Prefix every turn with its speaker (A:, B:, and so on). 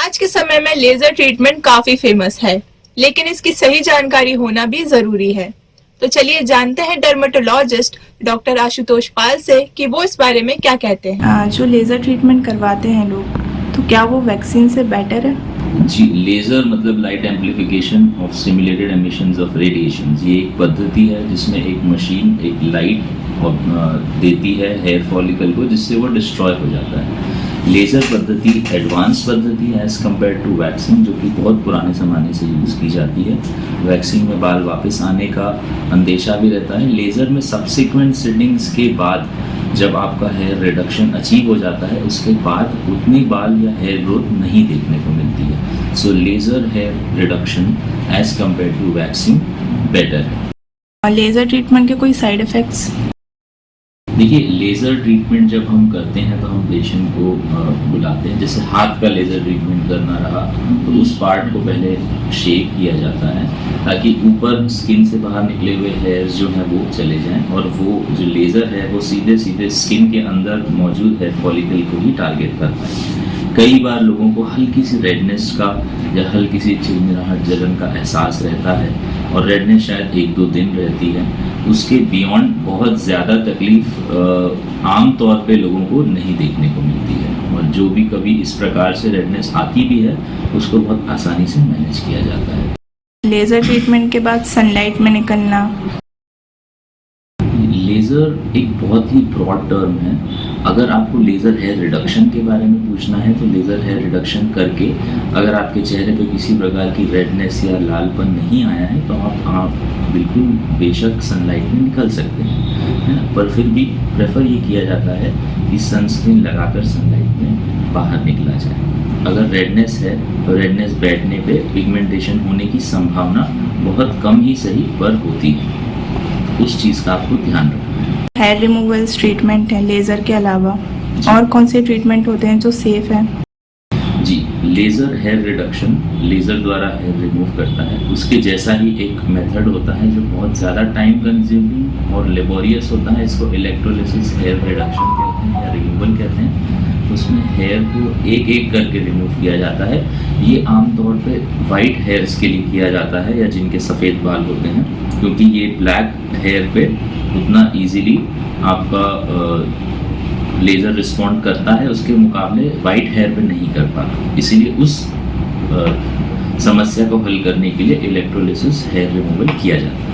A: आज के समय में लेजर ट्रीटमेंट काफी फेमस है, लेकिन इसकी सही जानकारी होना भी जरूरी है। तो चलिए जानते हैं डर्मेटोलॉजिस्ट डॉक्टर आशुतोष पाल से कि वो इस बारे में क्या कहते हैं।
B: जो लेज़र ट्रीटमेंट करवाते हैं लोग, तो क्या वो वैक्सीन से बेटर है?
C: जी, लेज़र मतलब light amplification of simulated emissions of radiation. ये एक पद्धति है जिसमें एक मशीन एक लाइट देती है हेयर फॉलिकल को, जिससे वो डिस्ट्रॉय हो जाता है। लेज़र पद्धति एडवांस पद्धति है एज़ कम्पेयर टू वैक्सिंग, जो कि बहुत पुराने ज़माने से यूज़ की जाती है। वैक्सिंग में बाल वापस आने का अंदेशा भी रहता है। लेज़र में सब्सिक्वेंट सेटिंग्स के बाद जब आपका हेयर रिडक्शन अचीव हो जाता है, उसके बाद उतनी बाल या हेयर ग्रोथ नहीं देखने को मिलती है। So laser hair reduction as compared to waxing better है।
B: लेज़र ट्रीटमेंट के कोई साइड इफ़ेक्ट्स?
C: देखिए, लेज़र ट्रीटमेंट जब हम करते हैं तो हम पेशेंट को बुलाते हैं। जैसे हाथ का लेज़र ट्रीटमेंट करना रहा तो उस पार्ट को पहले शेक किया जाता है ताकि ऊपर स्किन से बाहर निकले हुए हेयर्स जो हैं वो चले जाएं, और वो जो लेज़र है वो सीधे सीधे स्किन के अंदर मौजूद हेयर फॉलिकल को ही टारगेट करता है। कई बार लोगों को हल्की सी रेडनेस का या हल्की सी चिलमिलाहट जलन का एहसास रहता है, और रेडनेस शायद 1-2 दिन रहती है। उसके बियॉन्ड बहुत ज़्यादा तकलीफ आम तौर पे लोगों को नहीं देखने को मिलती है, और जो भी कभी इस प्रकार से रेडनेस आती भी है उसको बहुत आसानी से मैनेज किया जाता है।
B: लेज़र ट्रीटमेंट के बाद सनलाइट में निकलना?
C: लेज़र एक बहुत ही ब्रॉड टर्म है। अगर आपको लेज़र हेयर रिडक्शन के बारे में पूछना है तो लेज़र हेयर रिडक्शन करके अगर आपके चेहरे पे किसी प्रकार की रेडनेस या लालपन नहीं आया है तो आप बिल्कुल बेशक सनलाइट में निकल सकते हैं, है ना। पर फिर भी प्रेफर ये किया जाता है कि सनस्क्रीन लगाकर सनलाइट में बाहर निकला जाए। अगर रेडनेस है तो रेडनेस बैठने पे पिगमेंटेशन होने की संभावना बहुत कम ही सही पर होती है, उस चीज़ का आपको ध्यान रखना है।
B: हेयर रिमूवल्स ट्रीटमेंट है लेज़र के अलावा, और कौन से ट्रीटमेंट होते हैं जो सेफ है?
C: जी, लेज़र हेयर रिडक्शन लेज़र द्वारा हेयर रिमूव करता है। उसके जैसा ही एक मेथड होता है जो बहुत ज़्यादा टाइम कंज्यूमिंग और लेबोरियस होता है। इसको इलेक्ट्रोलिसिस हेयर रिडक्शन कहते हैं या रिमूवल कहते हैं। उसमें हेयर को एक एक करके रिमूव किया जाता है। ये आमतौर पे वाइट हेयर्स के लिए किया जाता है या जिनके सफ़ेद बाल होते हैं, क्योंकि ये ब्लैक हेयर पे उतना ईजीली आपका लेज़र रिस्पॉन्ड करता है, उसके मुकाबले वाइट हेयर पे नहीं कर पाता। इसीलिए उस समस्या को हल करने के लिए इलेक्ट्रोलिसिस हेयर रिमूवल किया जाता है।